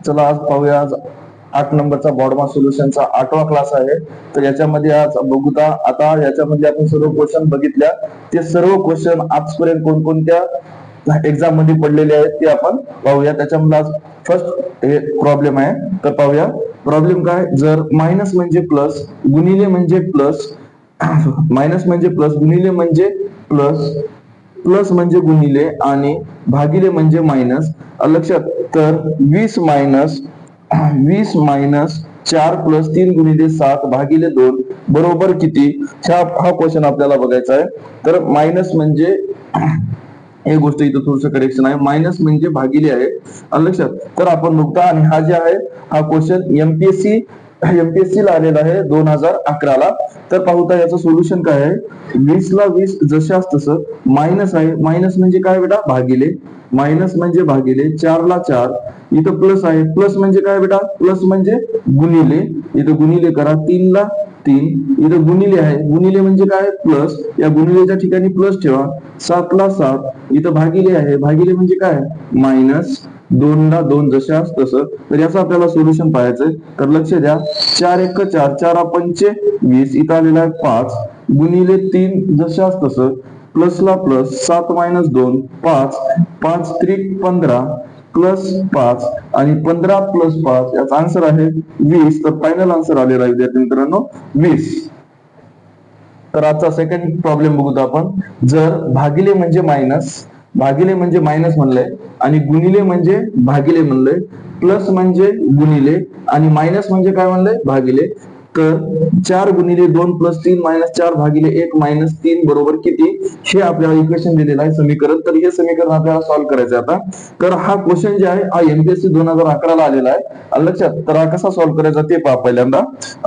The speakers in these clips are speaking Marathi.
चला आज पाहूया, आज 8 नंबरचा बॉडमा सोल्युशनचा 8वा क्लास आहे. तर याच्यामध्ये आज बघूया, आता याच्यामध्ये आपण सर्व क्वेश्चन बघितल्या, ते सर्व क्वेश्चन आजपर्यंत कोणकोणत्या एक्झाम मध्ये पडलेले आहेत ते आपण पाहूया. त्याच्यामध्ये आज फर्स्ट हे प्रॉब्लेम आहे, तर पाहूया प्रॉब्लेम काय. जर मायनस म्हणजे प्लस, गुणिले म्हणजे प्लस, मायनस म्हणजे प्लस, गुणिले म्हणजे प्लस, प्लस म्हणजे गुणिले आणि भागिले म्हणजे मायनस, लक्षात. तर 20 मायनस 4 प्लस 3 गुणिले 7 भागिले 2 बरोबर किती, हा क्वेश्चन आपल्याला बघायचा आहे. तर मायनस म्हणजे हे गोष्ट इथं थोडंसं करेक्शन आहे, मायनस म्हणजे भागिले आहे, लक्षात. तर आपण बघता, आणि हा जे आहे हा क्वेश्चन एमपीएससी ला आलेला आहे 2011 ला. तर पाहूता याचं सोल्युशन काय आहे. 20 ला 20 जशाच तसं, मायनस आहे, मायनस म्हणजे काय बेटा, भागिले, मायनस म्हणजे भागिले, 4 ला 4, इथं प्लस आहे, प्लस म्हणजे काय बेटा, प्लस म्हणजे गुणिले, इथं गुणिले करा, 3 ला 3, इथं गुणिले आहे, गुणिले म्हणजे काय, प्लस, या गुणिलेच्या ठिकाणी प्लस ठेवा, 7 ला 7, इथं भागिले आहे, भागिले म्हणजे काय, मायनस, 2 ला 2 जशाच तसं. तर याचं आपल्याला सोल्युशन पाहायचंय. तर लक्ष द्या, 4 1 4, 4 पंचे 20, इथं आलेला आहे 5, गुणिले 3 जशाच तसं, प्लस ला प्लस, 7 मायनस 2 5, 5 त्रिक 15 प्लस 5 आणि 15 प्लस 5, याचा आन्सर आहे 20. तर फायनल आन्सर आलेला आहे विद्यार्थी मित्रांनो 20. तर आजचा सेकंड प्रॉब्लेम बघूत आपण. जर भागिले म्हणजे मायनस, भागिले म्हणजे मायनस म्हणलंय, आणि गुणिले म्हणजे भागिले म्हणलंय, प्लस म्हणजे गुणिले आणि मायनस म्हणजे काय म्हणलंय, भागिले. तर 4 गुणिले 2 प्लस 3 मायनस 4 भागिले 1 मायनस 3 बरोबर किती, हे आपल्याला इक्वेशन दिलेलं आहे, समीकरण. तर हे समीकरण आपल्याला सॉल्व्ह करायचं आता. तर हा क्वेश्चन जे आहे हा एमपीएससी 2011 ला आलेला आहे, लक्षात. तर हा कसा सॉल्व्ह करायचा ते पहा. पहिल्यांदा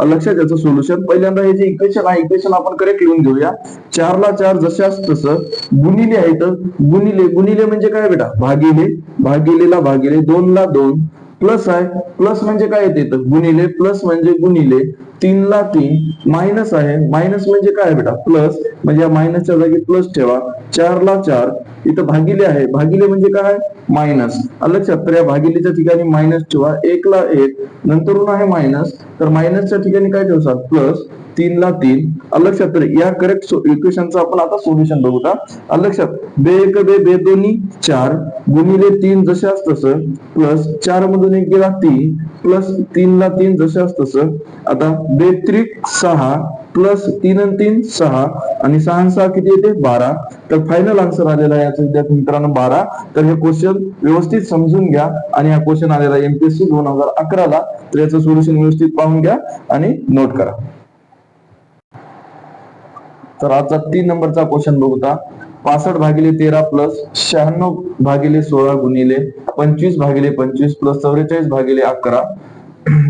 लक्षात, याचं सोल्युशन पहिल्यांदा हे जे इक्वेशन आहे, इक्वेशन आपण करेक्ट लिहून घेऊया. 4 ला 4 जशाच तसं, गुणिले आहे, तर गुणिले, गुणिले म्हणजे काय बेटा, भागिले, भागिलेला भागिले, 2 ला 2, प्लस आहे, प्लस म्हणजे काय येते, तर गुणिले, प्लस म्हणजे गुणिले, 3 ला 3, मायनस आहे, मायनस म्हणजे काय बेटा, प्लस, म्हणजे या मायनसच्या जागी प्लस ठेवा, 4 ला 4, इथं भागिले आहे, भागिले म्हणजे काय, मायनस, लक्षात. तर या भागिलेच्या ठिकाणी मायनस ठेवा, 1 ला 1, नंतरून आहे मायनस, तर मायनसच्या ठिकाणी काय ठेवसाल, प्लस, 3 ला 3, लक्षात. तर या करेक्ट इक्वेशनचं आपण आता सोल्युशन बघूया, लक्षात. बे 1 बे, बे दोन्ही 4, गुणिले 3 जशाच तसं, प्लस 4 मधून 1 गेला 3, प्लस 3 ला 3 जशाच तसं, आता 2 त्रिक 6, प्लस 3 आणि 3 6, आणि 6 आणि 6 किती येते, 12. तर फायनल आन्सर आलेला आहे याचा विद्यार्थी मित्रांनो 12. तर हे क्वेश्चन व्यवस्थित समजून घ्या, आणि हा क्वेश्चन आलेला आहे एमपीएससी 2011 ला. तर याचं सोल्युशन व्यवस्थित पाहून घ्या आणि नोट करा. तर आजचा 3 नंबरचा क्वेश्चन बघूया. 65 भागिले 13 प्लस 96 भागिले 16 गुणिले 25 भागिले 25 प्लस 44 भागिले 11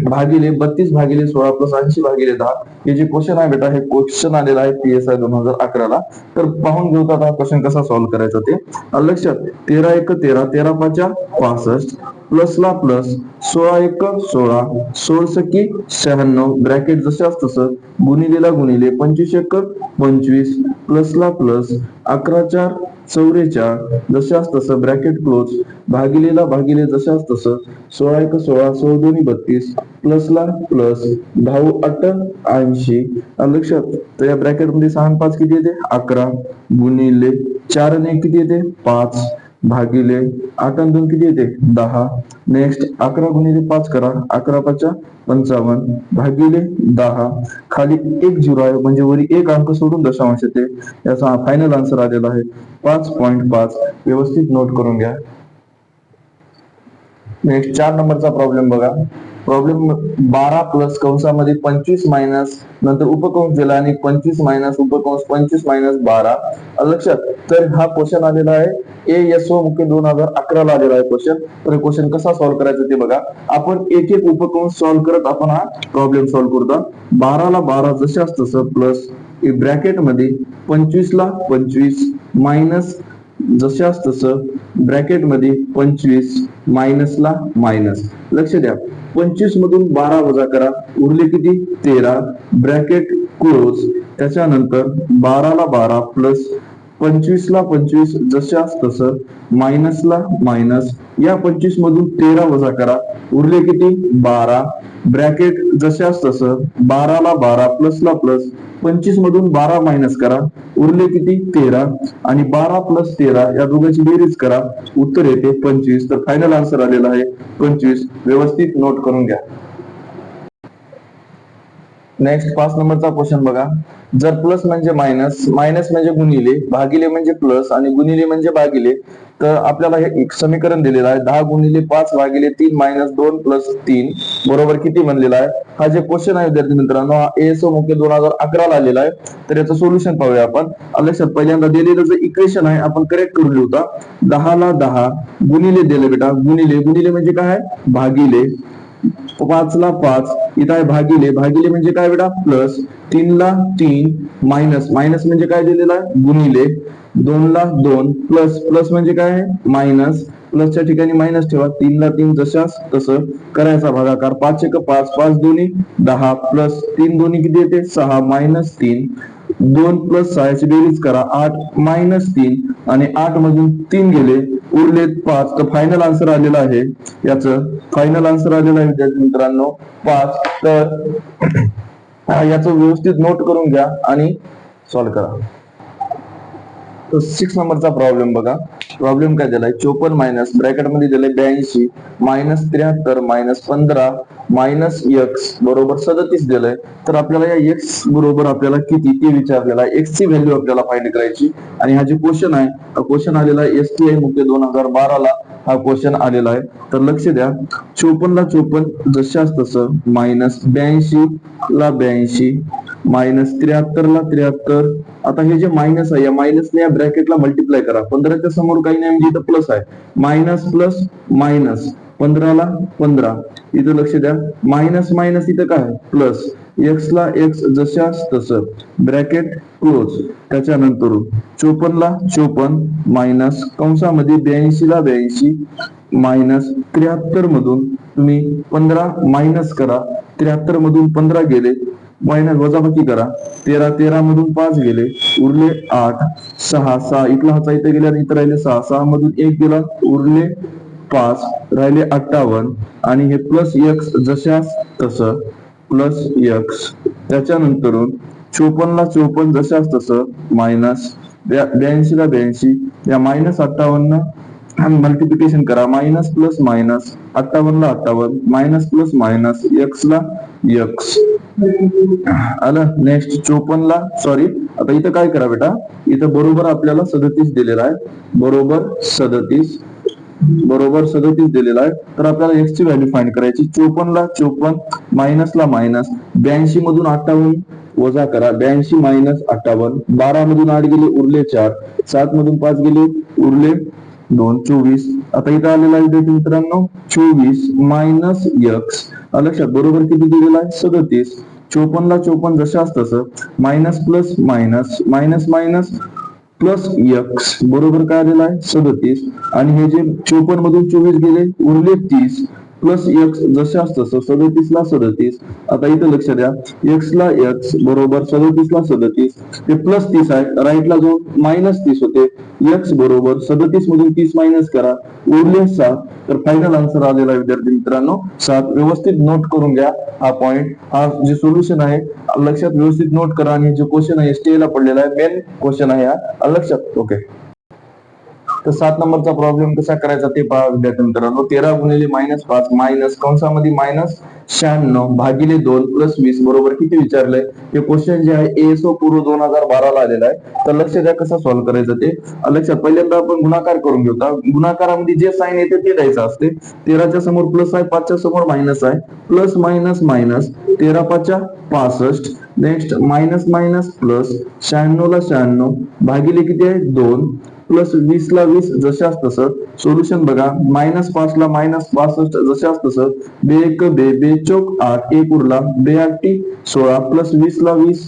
भागिले 32 भागिले 16 प्लस 80 भागिले 10, हे जे क्वेश्चन आहे बेटा, हे क्वेश्चन आलेला आहे पीएसआय 2011 ला. तर पाहून घेऊ आता हा क्वेश्चन कसा सॉल्व्ह करायचा ते, लक्षात. 13 1 13, 13 5 65, प्लस ला प्लस, 16 1 16, 16 सकी 96, ब्रॅकेट जशाच तसं, गुणिलेला गुणिले, 25 1 25, प्लस ला प्लस, 11 4 44, जशाच तसं, ब्रॅकेट क्लोज, भागिलेला भागिले जशाच तसं, 16 1 16, 16 दोन्ही 32, प्लस ला प्लस, 10 8 80, लक्षात. तर या ब्रॅकेट मध्ये 6 आणि 5 किती येते, 11, गुणिले 4 आणि 1 किती येते, 5, भागिले 8 आणि 2 किती येते, 10. नेक्स्ट 11 गुणिले 5 करा, 11 5 55, भागिले 10, खाली 1 झिरो आहे, म्हणजे वरी एक अंक सोडून दशांश येते. याचा फायनल आन्सर आलेला आहे 5.5. व्यवस्थित नोट करून घ्या. नेक्स्ट 4 नंबरचा प्रॉब्लेम बघा. प्रॉब्लेम 12 प्लस कंसामध्ये 25 मायनस, नंतर उपकंस दिला, आणि 25 मायनस उपकंस 25 मायनस 12, लक्षात. तर हा क्वेश्चन आलेला आहे एएसओ मुख्य 2011 ला आलेला आहे क्वेश्चन. तर क्वेश्चन कसा सॉल्व्ह करायचा ते बघा. आपण एक एक उपकंस सॉल्व्ह करत आपण हा प्रॉब्लेम सॉल्व्ह करतो. 12 ला 12 जशाच तसं, प्लस ब्रॅकेट मध्ये 25 ला 25 मायनस जशाच तसं, ब्रॅकेट मध्ये 25 मायनस ला मायनस, लक्ष द्या. 25 मधून 12 वजा करा, उरले किती, 13, ब्रॅकेट क्लोज. त्याच्यानंतर 12 ला 12 प्लस 25 ला 25 जशास तसं, मायनसला मायनस, या 25 मधून 13 वजा करा, उरले किती 12, ब्रॅकेट जशास तसं 12 ला 12 प्लस ला प्लस, 25 मधून 12 मायनस करा, उरले किती 13, आणि 12 प्लस 13 या दोघांची बेरीज करा, उत्तर येते 25. तर फायनल आन्सर आलेला आहे 25. व्यवस्थित नोट करून घ्या. नेक्स्ट 5 नंबरचा क्वेश्चन बघा. जर प्लस म्हणजे मायनस, मायनस म्हणजे गुणिले, भागिले म्हणजे प्लस आणि गुणिले म्हणजे भागिले, तर आपल्याला हे एक समीकरण दिलेलं आहे 10 गुणिले 5 भागिले 3 मायनस 2 प्लस 3 बरोबर किती बनलेला आहे. हा जे क्वेश्चन आहे विद्यार्थी मित्रांनो, हा ASO मुख्य 2011 ला आलेला आहे. तर याचं सोल्युशन पाहूया आपण. लक्षात पहिल्यांदा दिलेलं जे इक्वेशन आहे आपण करेक्ट करून लिहूया. 10 ला 10 गुणिले दिले बेटा, गुणिले गुणिले म्हणजे काय भागिले, 5 ला 5 इथं आहे भागिले, भागिले म्हणजे काय बेटा प्लस, 3 ला 3 मायनस, मायनस म्हणजे काय दिलेला आहे गुणिले, 2 ला 2 प्लस, प्लस म्हणजे काय मायनस, प्लसच्या ठिकाणी मायनस ठेवा, 3 ला 3 जशास तसं करायचा भागाकार, 5 एक 5, 5 दोन्ही 10 प्लस 3 दोन्ही किती येते 6 मायनस 3, 2 प्लस 6 ची बेरीज करा 8 मायनस 3, आणि 8 मधून 3 गेले, उरले 5. तर फायनल आन्सर आलेला आहे, याचं फायनल आन्सर आलेलं आहे विद्यार्थी मित्रांनो 5. तर याचं व्यवस्थित नोट करून घ्या आणि सॉल्व्ह करा. तर 6 नंबरचा प्रॉब्लेम बघा. प्रॉब्लेम काय दिलाय, 54 मायनस ब्रॅकेट मध्ये दिलंय 82 मायनस 73 मायनस 15 मायनस x बरोबर 37 दिलंय. तर आपल्याला या x बरोबर आपल्याला किती ते विचारलेला आहे. x ची व्हॅल्यू आपल्याला फाइंड करायची, आणि हा जे क्वेश्चन आहे हा क्वेश्चन आलेला आहे STI मुख्य 2012 ला हा क्वेश्चन आलेला आहे. तर लक्ष द्या, 54 ला 54 जशास तसं, मायनस 82 ला 82 मायनस 73 ला 73. आता हे जे मायनस आहे या मायनसने या ब्रॅकेटला मल्टिप्लाय करा, 15च्या समोर काही नाही म्हणजे इथं प्लस आहे, मायनस प्लस मायनस, 15 ला 15 इथं लक्ष द्या, मायनस मायनस इथं काय प्लस, एक्स ला एक्स जशास तसं, ब्रॅकेट क्लोज. त्याच्यानंतर 54 ला 54 मायनस कंसामध्ये 82 ला 82 मायनस 73 मधून तुम्ही 15 मायनस करा, 73 मधून 15 गेले, मायनस वजाबाकी करा, 13 13 मधून 5 गेले, उरले 8, 6 6 इथला हाचा इथे गेला, इथं राहिले 6 6 मधून 1 गेला, उरले 5, राहिले 58, आणि हे प्लस एक्स जशास तसं प्लस एक्स. त्याच्यानंतर 54 ला 54 जशास तसं मायनस 82 ला 82 या मायनस 58 मल्टिप्लिकेशन करा, मायनस प्लस मायनस, 58 ला 58 मायनस प्लस मायनस, एक्स ला एक्स आलं. नेक्स्ट 54 ला सॉरी, आता इथं काय करा बेटा, इथं बरोबर आपल्याला 37 दिलेला आहे, बरोबर 37 दिलेला आहे. तर आपल्याला एक्स ची व्हॅल्यू फाइंड करायची. 54 ला 54 मायनस ला मायनस, 82 मधून 58 वजा करा, 82 मायनस 58, 12 मधून 8 गेले उरले 4, 7 मधून 5 गेले उरले 2, 24. आता इथं आलेला आहे मित्रांनो 24 मायनस एक्स, लक्षात बरोबर किती दिलेला आहे 37. 54 ला 54 जशास तसं, minus plus minus, minus minus plus x बरोबर काय आलेला आहे 37, आणि हे जे 54 मधून 24 गेले उरले 30 प्लस एक्स जशास तसं 37 ला 37. आता इथं लक्ष द्या, एक्स ला एक्स बरोबर 37 ला 37, ते प्लस 30 आहे, राईटला जो मायनस 30 होते, एक्स बरोबर 37 मधून 30 मायनस करा, उरले 7. तर फायनल आन्सर आलेला आहे विद्यार्थी मित्रांनो 7. व्यवस्थित नोट करून घ्या हा पॉइंट, हा जे सोल्युशन आहे लक्षात व्यवस्थित नोट करा, आणि जे क्वेश्चन आहे STI ला पडलेला आहे, मेन क्वेश्चन आहे हा लक्षात. ओके, तर 7 नंबरचा प्रॉब्लेम कसा करायचा ते पहा विद्यार्थी मित्रांनो. 13 गुणिले मायनस 5 मायनस कंसामध्ये मायनस 96 भागिले 2 प्लस 20 बरोबर किती विचारलंय. हे क्वेश्चन जे आहे ASO पूर्व 2012 ला आलेला आहे. तर लक्ष द्या कसं सॉल्व्ह करायचं ते. लक्षात पहिल्यांदा आपण गुणाकार करून घेऊया. गुणाकारामध्ये जे साइन येते ते द्यायचं असते. 13च्या समोर प्लस आहे, 5च्या समोर मायनस आहे, plus minus minus, 13 5 65, next minus minus plus, 96 ला 96 भागिले किती आहे 2 प्लस 20 ला 20 जशास तसं. सोल्युशन बघा, मायनस 5 ला मायनस 62 जशास तसं, बे एक बे बे चौक 8, एक उरला, बे 8 16 प्लस 20 ला 20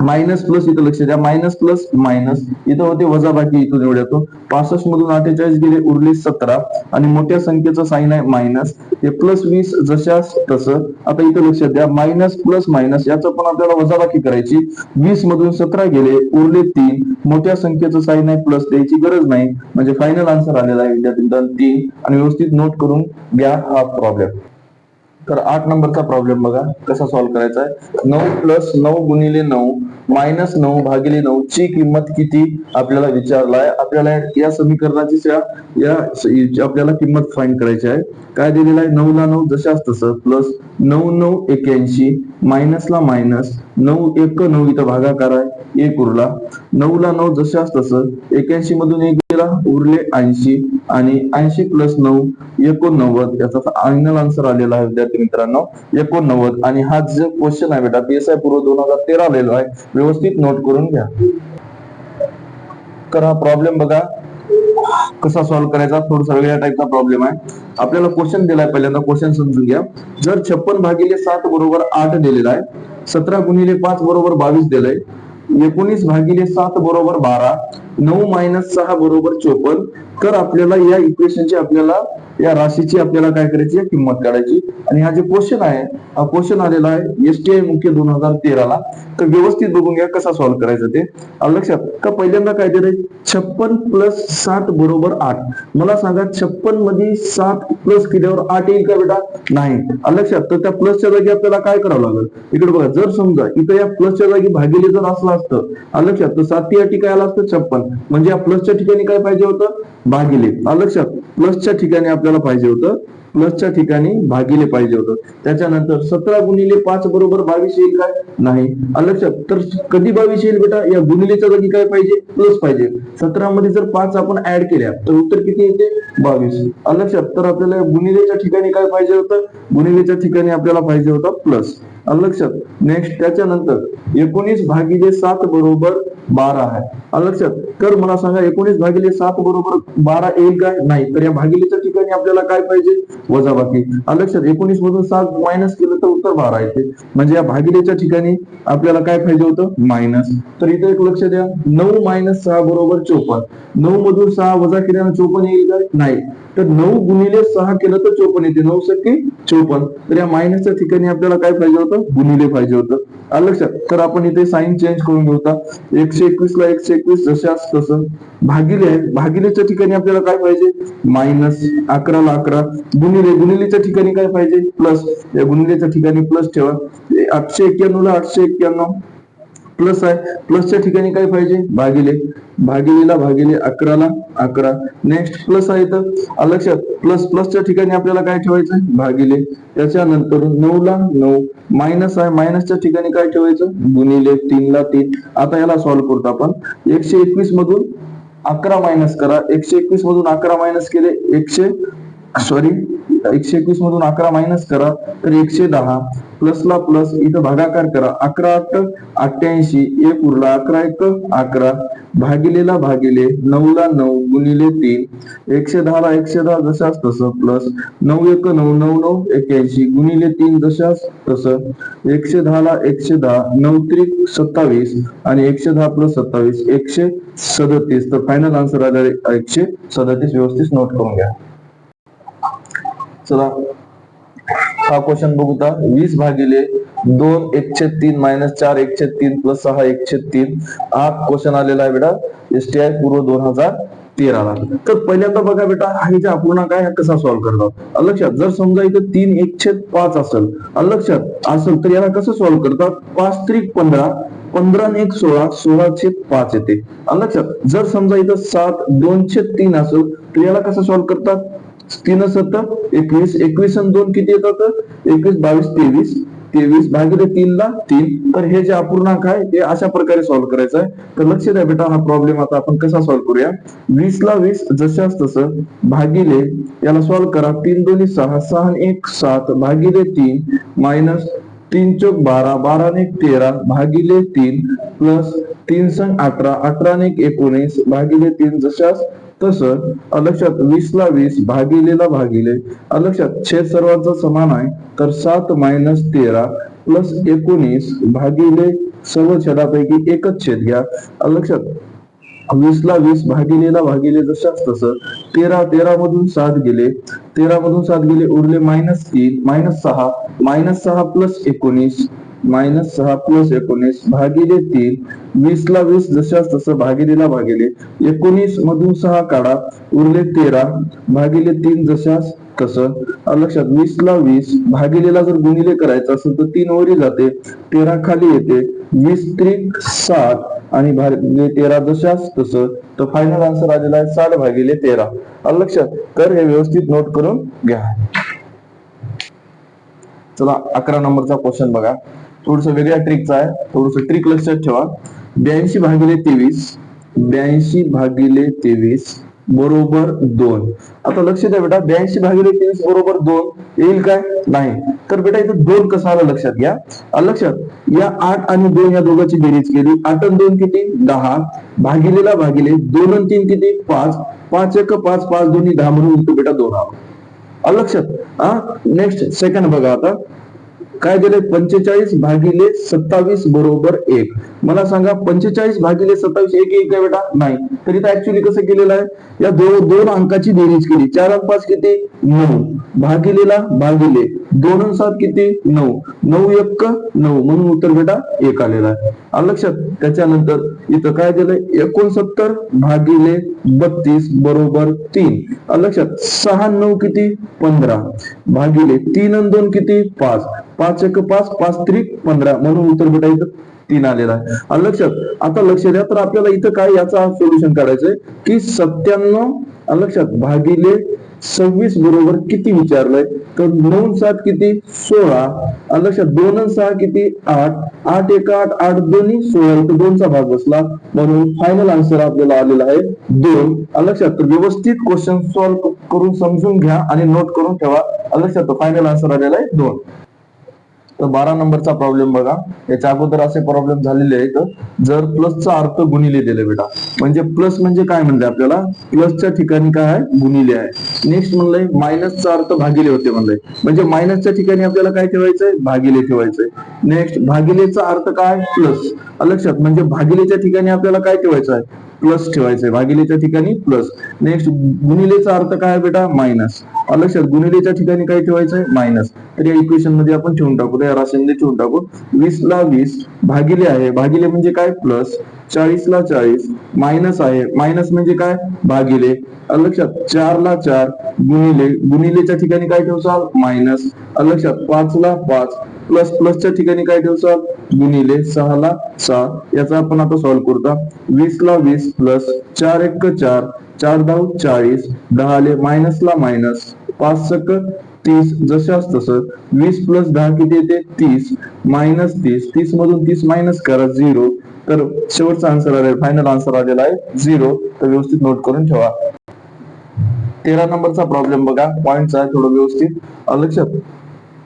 मायनस प्लस इथं लक्ष द्या, मायनस प्लस मायनस इथं होते वजा बाकी, इथून एवढ्यातून 65 मधून 48 गेले, उरले 17 आणि मोठ्या संख्येचं साइन आहे मायनस, हे प्लस 20 जशास तसं. आता इथं लक्षात द्या, मायनस प्लस मायनस याचं पण आपल्याला वजाबाकी करायची. 20 मधून 17 गेले, उरले 3, मोठ्या संख्येचं साइन आहे प्लस, द्यायची गरज नाही, म्हणजे फायनल आन्सर आलेला आहे विद्यार्थ्यांचा 3. आणि व्यवस्थित नोट करून घ्या हा प्रॉब्लेम. तर 8 नंबरचा प्रॉब्लेम बघा कसा सॉल्व्ह करायचा आहे. 9 प्लस 9 गुणिले 9 मायनस 9 भागिले 9 ची किंमत किती आपल्याला विचारलाय. आपल्याला या समीकरणाची आपल्याला किंमत फाइंड करायची आहे. काय दिलेलं आहे, 9 ला 9 जशाच तसं प्लस 9 9 81 मायनस ला मायनस 9 1 9 इथं भागाकार आहे 1 उरला, 9 ला 9 जशाच तसं 81 मधून 1 गेला, उरले 80 आणि 80 प्लस 9 89 याचा फायनल आन्सर आलेला आहे विद्यार्थी मित्रांनो 89. आणि हा जो क्वेश्चन आहे बेटा PSI पूर्व 2013 आलेला आहे, व्यवस्थित नोट करून घ्या. तर हा प्रॉब्लेम बघा कसा सॉल्व्ह करायचा, थोडं वेगळ्या टाईपचा प्रॉब्लेम आहे. आपल्याला क्वेश्चन दिलाय, पहिल्यांदा क्वेश्चन समजून घ्या. जर 56 भागिले 7 बरोबर 8 दिलेला आहे, 17 गुणिले 5 बरोबर 22 दिलंय, 19 भागिले 7 बरोबर 12, 9 मायनस 6 बरोबर 54. तर आपल्याला या इक्वेशनची या राशीची आपल्याला काय करायची, किंमत काढायची. आणि हा जे क्वेश्चन आहे, हा क्वेश्चन आलेला आहे STI मुख्य 2013 ला. तर व्यवस्थित बघून घ्या कसा सॉल्व्ह करायचं ते. लक्षात का पहिल्यांदा काय दिलंय, 56 प्लस 7 बरोबर 8. मला सांगा 56 मध्ये 7 प्लस केल्यावर 8 येईल का बेटा, नाही. लक्षात, तर त्या प्लसच्या जागी आपल्याला काय करावं लागेल, इकडे बघा, जर समजा इथं या प्लसच्या जागी भागिले जर असलं असतं, लक्षात, तर 7 या ठिकाणी आलं असतं 56, म्हणजे या प्लसच्या ठिकाणी काय पाहिजे होतं, भागिले. लक्षात, प्लसच्या ठिकाणी आपल्याला पाहिजे होतं, प्लसच्या ठिकाणी भागिले पाहिजे होतं. त्याच्यानंतर 17 गुणिले 5 बरोबर 22 येईल काय, नाही. लक्षात, तर कधी 22 येईल बेटा, या गुणिलेच्या जागी काय पाहिजे, प्लस पाहिजे. 17 मध्ये जर 5 आपण ऍड केल्या तर उत्तर किती येते, 22. लक्षात, तर आपल्याला गुणिलेच्या ठिकाणी काय पाहिजे होतं, गुणिलेच्या ठिकाणी आपल्याला पाहिजे होतं प्लस. लक्षात, नेक्स्ट त्याच्यानंतर 19 भागिले 7 बरोबर 12 आहे. लक्षात, तर मला सांगा 19 भागिले 7 बरोबर 12 येईल काय, नाही. तर या भागिलेच्या ठिकाणी आपल्याला काय पाहिजे, वजाबाकी. लक्षात, 19 मधून 7 मायनस केलं तर उत्तर 12 येते, म्हणजे या भागिलेच्या ठिकाणी आपल्याला काय पाहिजे होतं, मायनस. तर इथे एक लक्ष द्या, 9 मायनस 6 बरोबर 54. 9 मधून 6 वजा केल्यानं 54 येईल काय, नाही. तर 9 गुणिले 6 केलं तर 54 येते, 9 सत्ते 54. तर या मायनसच्या ठिकाणी आपल्याला काय पाहिजे होतं, गुणिले पाहिजे होतं. लक्षात, तर आपण इथे साइन चेंज करून घेऊ. 121 ला 121 जशाच तसं, भागिले आहे, भागिलेच्या ठिकाणी आपल्याला काय पाहिजे, मायनस. 11 ला 11, गुणिलेच्या ठिकाणी काय पाहिजे, प्लस. या गुणिलेच्या ठिकाणी प्लस ठेवा. 891 ला 891 प्लस आहे, प्लसच्या ठिकाणी काय पाहिजे, भागिले. भागिलेला भागिले 11 ला 11. नेक्स्ट प्लस आहे तर लक्षात, प्लसच्या ठिकाणी आपल्याला काय ठेवायचं, भागिले. त्याच्यानंतर 9 ला 9 मायनस आहे, मायनसच्या ठिकाणी काय ठेवायचं, गुणिले. 3 ला 3. आता याला सॉल्व्ह करतो आपण. 121 मधून 11 मायनस करा, 121 मधून 11 मायनस केले 121 मधून 11 मायनस करा तर 110. प्लसला प्लस, इथं भागाकार करा. 11 8 88, 1 उरला, 11 1 11, भागिलेला भागिले, 9 ला 9 गुणिले 3, 110 ला 110 जशाच तसं प्लस, 9 1 9 9 9 81 गुणिले 3 जशाच तसं, 110 ला 110, 9 त्रिक 27 आणि 110 प्लस 27 137. तर फायनल आन्सर आला 137. व्यवस्थित नोट करून घ्या. चला हा क्वेश्चन बघूता. 20 भागिले 2 1/3 मायनस 4 1/3 प्लस 6 1/3. हा क्वेश्चन आलेला आहे बेटा STI पूर्व 2013 ला. तर पहिल्यांदा बघा बेटा, हा इथे अपूर्णांक आहे, कसा सॉल्व्ह करतात. लक्षात, जर समजा इथे 3 1/5 असेल, लक्षात असेल, तर याला कसं सॉल्व्ह करतात, 5 त्रिक 15, 15 आणि 1 16, 16/5 येते. लक्षात, जर समजा इथं 7 2/3 असेल, तर याला कसं सॉल्व्ह करतात, 3 7 21, 21 आणि 2 किती येतात, 21 22 23, 23 भागिले 3 ला 3. तर हे जे अपूर्णांक आहे ते अशा प्रकारे सॉल्व्ह करायचं आहे. तर लक्ष द्या बेटा, हा प्रॉब्लेम आता आपण कसा सॉल्व्ह करूया. 20 ला 20 जशाच तसं भागिले, याला सॉल्व्ह करा. 3 2 6, 6 आणि 1 7 भागिले 3 मायनस 3 चौक 12, 12 आणि 1 13 भागिले 3 प्लस 3 संग 18, 18 आणि 1 19 भागिले 3 जशाच तसं. लक्षात, 20 ला 20 भागिलेला भागिले. लक्षात, छेद सर्वांचा समान आहे, तर 7 मायनस 13 प्लस 19 भागिले सर्व छेदापैकी एकच छेद घ्या. लक्षात 20 ला 20 भागिले जशाच तसं 13 मधून 7 गेले, 13 मधून 7 गेले, उरले -3 -6 प्लस 19 भागिले 3. 20 ला 20 जशाच तसं भागिलेला भागिले 19 मधून 6 काढा, उरले 13 भागिले 3 जशाच तसं. लक्षात 20 ला 20 भागिलेला जर गुणिले करायचं असेल तर 3 वरी जाते, 13 खाली येते, 20 त्रिक 60 आणि भागिले 13 जशाच तसं. तर फायनल आन्सर आलेला आहे 60 भागिले 13. लक्षात तर हे व्यवस्थित नोट करून घ्या. चला 11 नंबरचा क्वेश्चन बघा. थोडस वेगळ्या ट्रिकचा आहे, थोडस ट्रिक लक्षात ठेवा. 82 भागिले 23 बरोबर 2. आता लक्ष द्या बेटा, 82 भागिले 23 बरोबर 2 येईल काय? नाही. तर बेटा इथं 2 कसं आलं लक्षात घ्या. लक्षात या 8 आणि 2 या दोघांची बेरीज केली, 8 आणि 2 किती? 10 भागिलेला भागिले 2 आणि 3 किती? 5 5 1 5 5 दोन्ही 10 म्हणून इथं बेटा 2 आलं. लक्षात. नेक्स्ट सेकंड बघा आता काय दिले, 45 भागिले 27 बरोबर 1. मला सांगा 45 भागिले 27 1 येईल का बेटा? नाही. तर इथं ऍक्च्युअली कसं केलेलं आहे, या दोन अंकाची बेरीज केली, 4 आणि 5 किती? 9 भागिलेला भागिले 2 आणि 7 किती? 9 9 1 9 म्हणून उत्तर बेटा 1 आलेला आहे. लक्षात. त्याच्यानंतर इथं काय दिलंय, 69 भागिले 32 बरोबर 3. लक्षात 6 9 किती? 15 भागिले 3 आणि 2 किती? 5 5 1 5 5 त्रिक 15 म्हणून उत्तर बेटा इथं 3 आलेला आहे. लक्षात. आता लक्ष द्या, तर आपल्याला इथं काय याचा सोल्युशन काढायचंय की 97 लक्षात भागिले 26 बरोबर किती विचारलंय, तर 9 7 किती? 16. लक्षात 2 आणि 6 किती? 8 8 1 8 8 दोन्ही 16, इथं 2 चा भाग बसला म्हणून फायनल आन्सर आपल्याला आलेला आहे 2. लक्षात. तर व्यवस्थित क्वेश्चन सॉल्व्ह करून समजून घ्या आणि नोट करून ठेवा. लक्षात फायनल आन्सर आलेला आहे 2. तर 12 नंबरचा प्रॉब्लेम बघा. याच्या अगोदर असे प्रॉब्लेम झालेले आहेत. जर प्लसचा अर्थ गुणिले दिले बेटा, म्हणजे प्लस म्हणजे काय म्हणले आपल्याला, प्लसच्या ठिकाणी काय आहे? गुणिले आहे. नेक्स्ट म्हणलंय मायनसचा अर्थ भागिले होते म्हणलंय, म्हणजे मायनसच्या ठिकाणी आपल्याला काय ठेवायचंय? भागिले ठेवायचंय. नेक्स्ट भागिलेचा अर्थ काय? प्लस. लक्षात. म्हणजे भागिलेच्या ठिकाणी आपल्याला काय ठेवायचं आहे? प्लस ठेवायचंय, भागिलेच्या ठिकाणी प्लस. नेक्स्ट गुणिलेचा अर्थ काय बेटा? मायनस. लक्षात. गुणिलेच्या ठिकाणी काय ठेवायचंय? मायनस. तर या इक्वेशन मध्ये आपण ठेवून टाकू, या राशीमध्ये ठेवून टाकू. 20 ला 20 भागिले आहे, भागिले म्हणजे काय? प्लस. 40 ला 40 मायनस आहे, मायनस म्हणजे काय? भागिले. लक्षात. 4 ला 4 गुणिले, गुणिलेच्या ठिकाणी काय ठेवसाल? मायनस. लक्षात. 5 ला 5 प्लस, प्लसच्या ठिकाणी काय ठेवसाल? गुणिले. 6 ला 6. याचा आपण आता सॉल्व्ह करता. 20 ला 20 प्लस 4 1 4 4 10 40 10 आले, मायनसला मायनस 5 1 30 जशाच तसं. 20 प्लस 10 किती येते? 30 मायनस 30 30 मधून 30 मायनस करा 0. तर शेवटचा आन्सर आलेला, फायनल आन्सर आलेला आहे 0. तर व्यवस्थित नोट करून ठेवा. 13 नंबरचा प्रॉब्लेम बघा. पॉइंटचा आहे थोडं व्यवस्थित. लक्षात.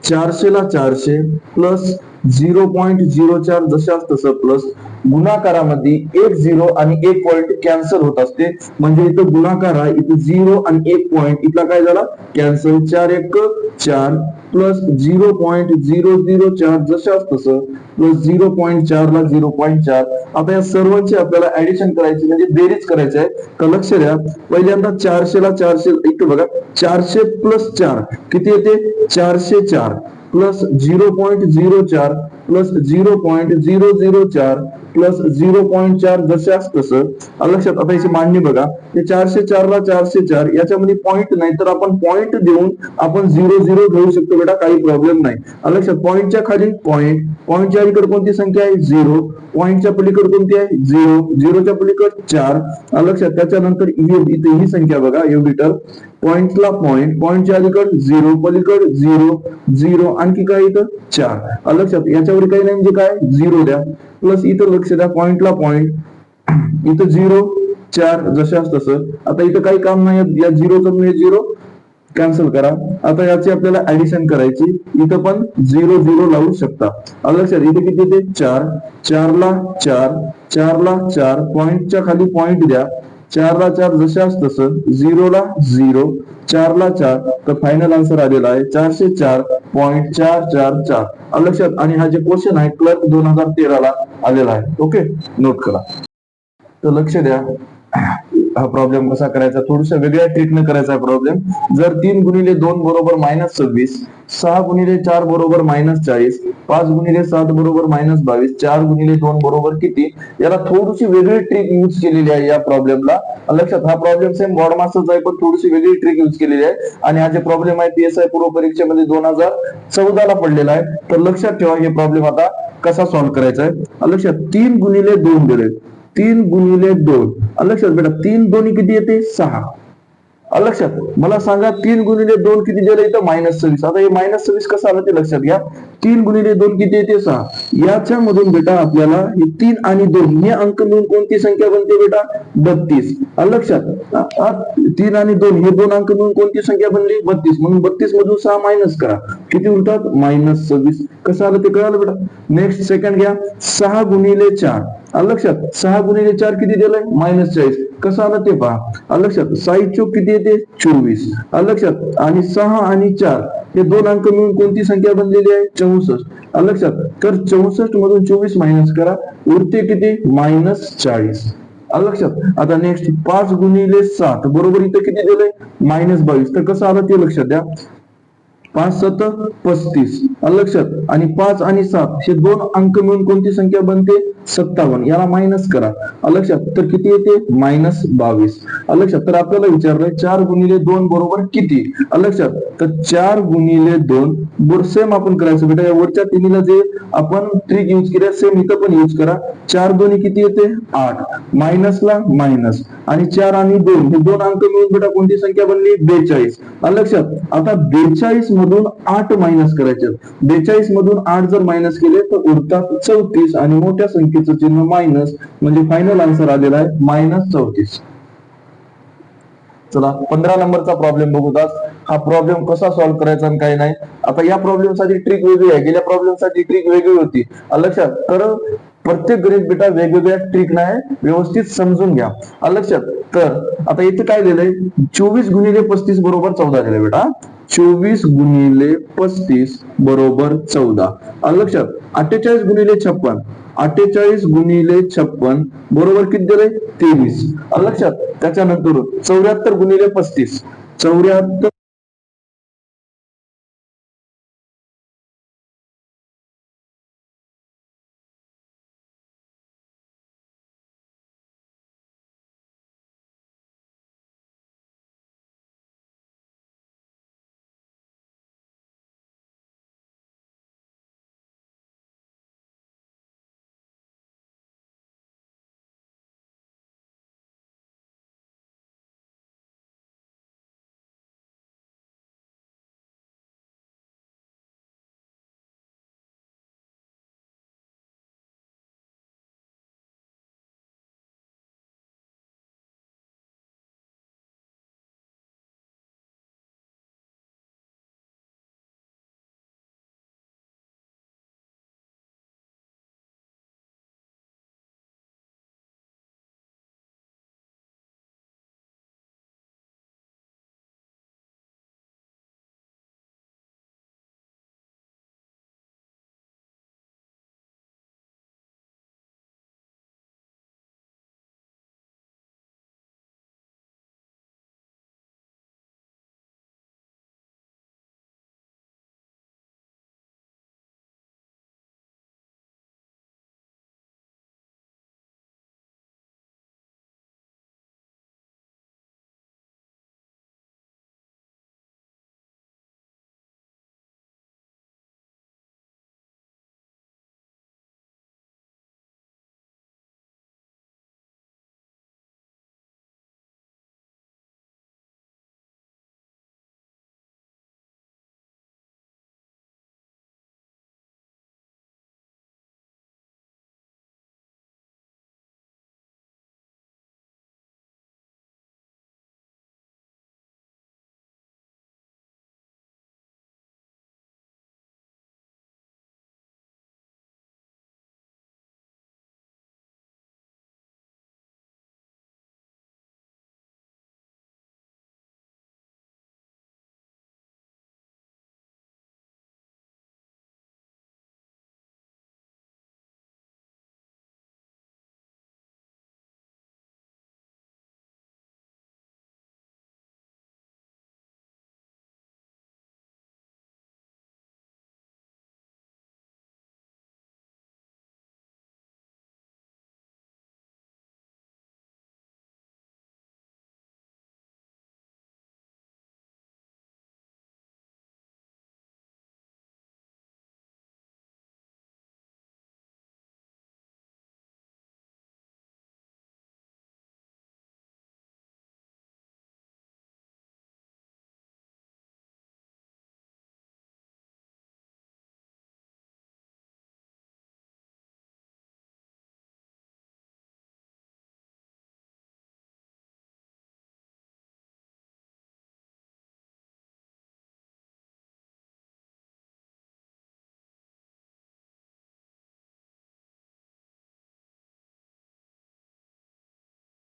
400 ला 400 प्लस 0.04 जशाच तसं प्लस गुणाकारामध्ये 1 0 आणि 1 पॉइंट कॅन्सल होत असते, म्हणजे इथं गुणाकार आहे, इथं 0 आणि 1 पॉइंट इथला काय झाला? कॅन्सल. 4 1 4 प्लस 0.004 जशाच तसं प्लस 0.4 ला 0.4. आता या सर्वांची आपल्याला ऍडिशन करायची, म्हणजे बेरीज करायची आहे. तर लक्ष द्या, पहिल्यांदा 400 ला 400 इथे बघा, 400 प्लस 4 किती येते? 404 प्लस 0.04 प्लस 0.004 प्लस 0.4 जशाच तसं. लक्षात. आता याची मांडणी बघा, ते 404 ला 404 याच्यामध्ये पॉइंट नाही, तर आपण पॉइंट देऊन आपण 0 0 घेऊ शकतो बेटा, काही प्रॉब्लेम नाही. लक्षात. पॉइंटच्या खाली पॉइंट, पॉइंटच्या अलीकडे कोणती संख्या आहे? 0. पॉइंटच्या पलीकडे कोणती आहे? 0. 0च्या पलीकडे 4. लक्षात. त्याच्यानंतर इथे ही संख्या बघा, एवढी तर पॉइंटला पॉइंट, पॉइंटच्या अलीकडे 0, पलीकडे 0 0 आणखी काय इथं? 4. लक्षात. याच्यावर काही नाही म्हणजे काय? 0 द्या. प्लस इथं लक्ष द्या, पॉइंटला पॉइंट, इथं 0 4 जशाच तसं. आता इथं काही काम नाही, या 0चं म्हणजे 0 कॅन्सल करा. आता याची आपल्याला ऍडिशन करायची, इथं पण 0 0 लावू शकता. लक्षात. इथे किती येते? 4 4 ला 4 4 ला 4 पॉइंटच्या खाली पॉइंट द्या, 4 ला 4 जशाच तसं, 0 ला 0 4 ला 4. तर फायनल आन्सर आलेला आहे 404 0.444 लक्षात. आणि हा जे क्वेश्चन आहे क्लर्क 2013 ला आलेला आहे. ओके, नोट करा. तर लक्ष द्या, हा प्रॉब्लेम कसा करायचा, थोडस वेगळ्या ट्रिकने करायचा प्रॉब्लेम. जर 3 × 2 बरोबर -26, 6 × 4 बरोबर -40, 5 × 7 बरोबर -22, 4 × 2 बरोबर किती, याला थोडीशी वेगळी ट्रिक यूज केलेली आहे या प्रॉब्लेमला. लक्षात, हा प्रॉब्लेम सेम बॉड मास्टरचा आहे, पण थोडीशी वेगळी ट्रिक यूज केलेली आहे. आणि हा जे प्रॉब्लेम आहे PSI पूर्व परीक्षेमध्ये 2014 ला पडलेला आहे. तर लक्षात ठेवा, हे प्रॉब्लेम आता कसा सॉल्व्ह करायचा आहे. लक्षात, 3 × 2 दिले, 3 × 2 लक्षात बेटा, 3 दोन्ही किती येते 6. लक्षात, मला सांगा 3 × 2 किती दिलं इथं -26. आता हे -26 कसं आलं ते लक्षात घ्या. 3 × 2 किती येते 6. याच्यामधून बेटा आपल्याला हे 3 आणि 2 हे अंक मिळून कोणती संख्या बनते बेटा, 32. लक्षात, 3 आणि 2 हे दोन अंक मिळून कोणती संख्या बनली, 32. म्हणून 32 मधून 6 मायनस करा, किती उरतात -26. कसं आलं ते कळालं बेटा. नेक्स्ट सेकंड घ्या, 6 × 4. लक्षात, 6 × 4 किती दिलंय, -40. कसं आलं ते पहा. लक्षात, 6 चोक किती येते, 24. लक्षात, आणि 6 आणि 4 हे दोन अंक मिळून कोणती संख्या बनलेली आहे, 64. लक्षात, तर 64 मधून 24 मायनस करा, उरते किती, -40. लक्षात. आता नेक्स्ट 5 × 7 बरोबर इथं किती दिलंय, -22. तर कसं आलं ते लक्षात द्या. 5 × 7 = 35. लक्षात, आणि 5 आणि 7 हे दोन अंक मिळून कोणती संख्या बनते, 57. याला मायनस करा. लक्षात, तर किती येते, -22. लक्षात, तर आपल्याला विचारलंय 4 × 2 बरोबर किती. लक्षात, तर 4 × 2 सेम आपण करायचं बेटा. या वरच्या तिन्हीला जे आपण ट्रिक यूज केली सेम इथं पण यूज करा. 4 दोन्ही किती येते 8, मायनसला मायनस, आणि 4 आणि 2 हे दोन अंक मिळून बेटा कोणती संख्या बनली, 42. लक्षात, आता 42 मधून 8 मायनस करायचे. 42 मधून 8 जर मायनस केले तर उरतात 34, आणि मोठ्या संख्येचं चिन्ह मायनस, म्हणजे फायनल आन्सर आलेला आहे -34. चला 15 नंबरचा प्रॉब्लेम बघूयात. हा प्रॉब्लेम कसा सॉल्व्ह करायचा आणि काही नाही. आता या प्रॉब्लेम साठी ट्रिक वेगळी आहे, गेल्या प्रॉब्लेम साठी ट्रिक वेगळी होती. लक्षात, तर प्रत्येक गणित बेटा वेगवेगळ्या ट्रिक नाही, व्यवस्थित समजून घ्या. लक्षात, तर आता इथे काय दिलंय, 24 × 35 बरोबर 14 दिलंय बेटा. 24 × 35 बरोबर 14. लक्षात, 48 × 56, 48 × 56 बरोबर किती दिलंय, 23. लक्षात, त्याच्यानंतर 74 × 35, 74